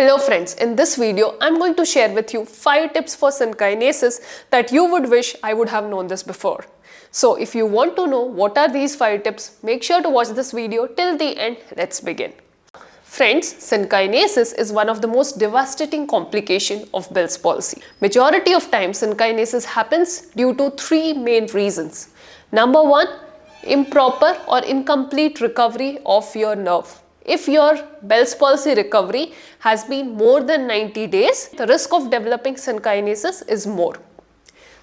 Hello friends, in this video I'm going to share with you 5 tips for synkinesis that you would wish I would have known this before. So if you want to know what are these 5 tips, make sure to watch this video till the end. Let's begin. Friends, synkinesis is one of the most devastating complications of Bell's palsy. Majority of time synkinesis happens due to 3 main reasons. Number 1, improper or incomplete recovery of your nerve. If your Bell's palsy recovery has been more than 90 days, the risk of developing synkinesis is more.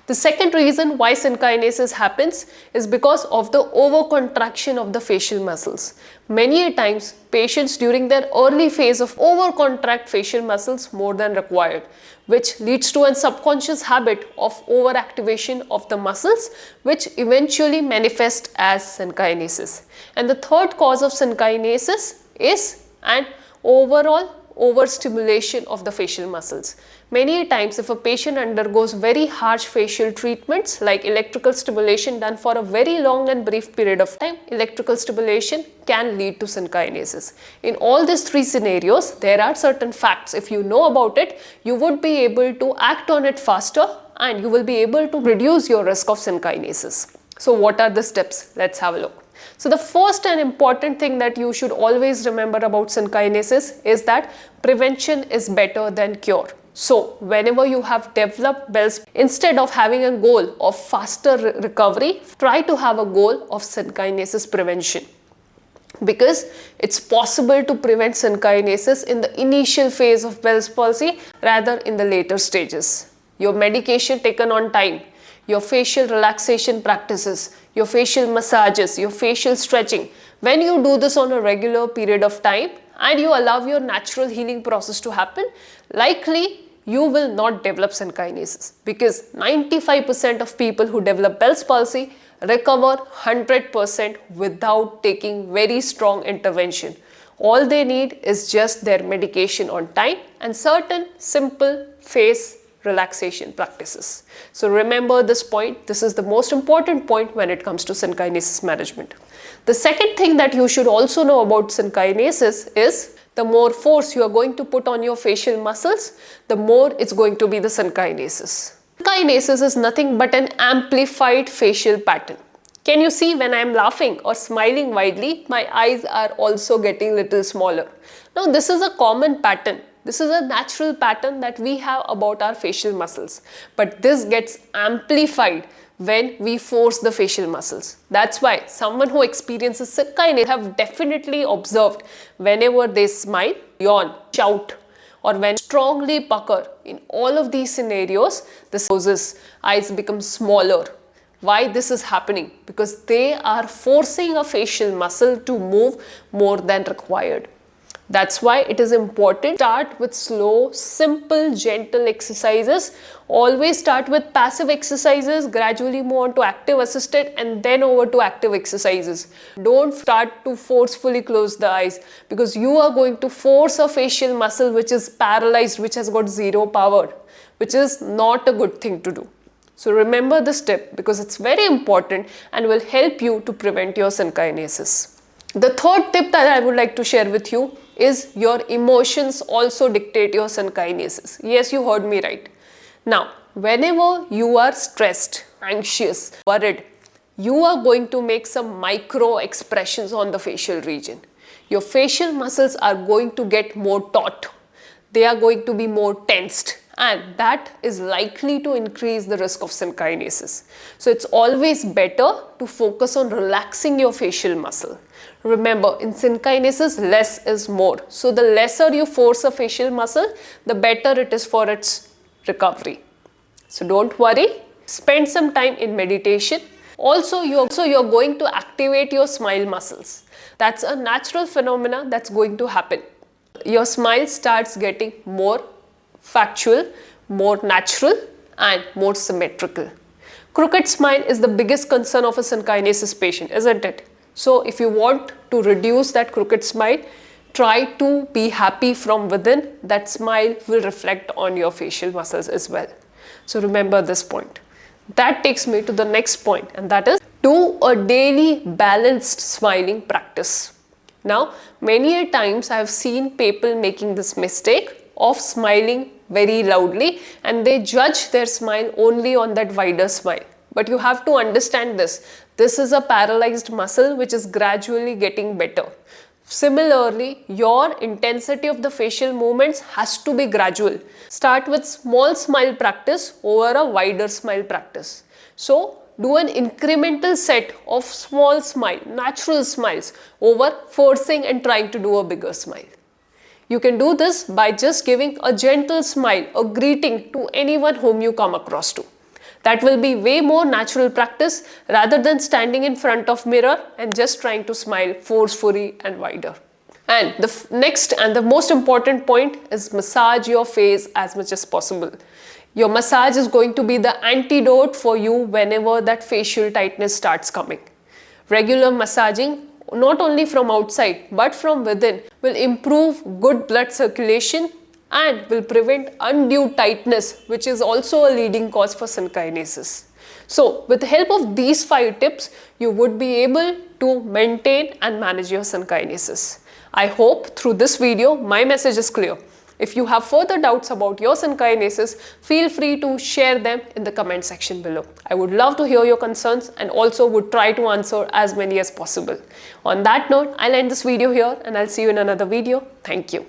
The second reason why synkinesis happens is because of the overcontraction of the facial muscles. Many times, patients during their early phase of overcontract facial muscles more than required, which leads to a subconscious habit of overactivation of the muscles, which eventually manifest as synkinesis. And the third cause of synkinesis is an overall overstimulation of the facial muscles. Many times if a patient undergoes very harsh facial treatments like electrical stimulation done for a very long and brief period of time, electrical stimulation can lead to synkinesis. In all these 3 scenarios, there are certain facts. If you know about it, you would be able to act on it faster and you will be able to reduce your risk of synkinesis. So what are the steps? Let's have a look. So the first and important thing that you should always remember about synkinesis is that prevention is better than cure. So whenever you have developed Bell's, instead of having a goal of faster recovery, try to have a goal of synkinesis prevention. Because it's possible to prevent synkinesis in the initial phase of Bell's palsy rather in the later stages. Your medication taken on time, your facial relaxation practices, your facial massages, your facial stretching. When you do this on a regular period of time and you allow your natural healing process to happen, likely you will not develop synkinesis, because 95% of people who develop Bell's palsy recover 100% without taking very strong intervention. All they need is just their medication on time and certain simple face relaxation practices. So remember this point. This is the most important point when it comes to synkinesis management. The second thing that you should also know about synkinesis is the more force you are going to put on your facial muscles, the more it's going to be the synkinesis. Synkinesis is nothing but an amplified facial pattern. Can you see when I am laughing or smiling widely, my eyes are also getting little smaller. Now this is a common pattern. This is a natural pattern that we have about our facial muscles, but this gets amplified when we force the facial muscles. That's why someone who experiences synkinesis have definitely observed whenever they smile, yawn, shout, or when strongly pucker. In all of these scenarios, the eyes become smaller. Why this is happening? Because they are forcing a facial muscle to move more than required. That's why it is important to start with slow, simple, gentle exercises. Always start with passive exercises, gradually move on to active assisted and then over to active exercises. Don't start to forcefully close the eyes, because you are going to force a facial muscle which is paralyzed, which has got zero power, which is not a good thing to do. So remember this tip because it's very important and will help you to prevent your synkinesis. The third tip that I would like to share with you is your emotions also dictate your synkinesis. Yes, you heard me right. Now, whenever you are stressed, anxious, worried, you are going to make some micro expressions on the facial region. Your facial muscles are going to get more taut. They are going to be more tensed, and that is likely to increase the risk of synkinesis. So it's always better to focus on relaxing your facial muscle. Remember, in synkinesis, less is more. So the lesser you force a facial muscle, the better it is for its recovery. So don't worry, spend some time in meditation. Also, you're going to activate your smile muscles. That's a natural phenomena that's going to happen. Your smile starts getting more factual, more natural and more symmetrical. Crooked smile is the biggest concern of a synkinesis patient, isn't it? So if you want to reduce that crooked smile, try to be happy from within. That smile will reflect on your facial muscles as well. So remember this point. That takes me to the next point, and that is do a daily balanced smiling practice. Now, many a times I have seen people making this mistake of smiling very loudly, and they judge their smile only on that wider smile. But you have to understand this. This is a paralyzed muscle which is gradually getting better. Similarly, your intensity of the facial movements has to be gradual. Start with small smile practice over a wider smile practice. So, do an incremental set of small smile, natural smiles over forcing and trying to do a bigger smile. You can do this by just giving a gentle smile, a greeting to anyone whom you come across to. That will be way more natural practice rather than standing in front of mirror and just trying to smile forcefully and wider. And the next and the most important point is massage your face as much as possible. Your massage is going to be the antidote for you whenever that facial tightness starts coming. Regular massaging, not only from outside but from within, will improve good blood circulation and will prevent undue tightness, which is also a leading cause for synkinesis. So, with the help of these 5 tips, you would be able to maintain and manage your synkinesis. I hope through this video, my message is clear. If you have further doubts about your synkinesis, feel free to share them in the comment section below. I would love to hear your concerns and also would try to answer as many as possible. On that note, I'll end this video here and I'll see you in another video. Thank you.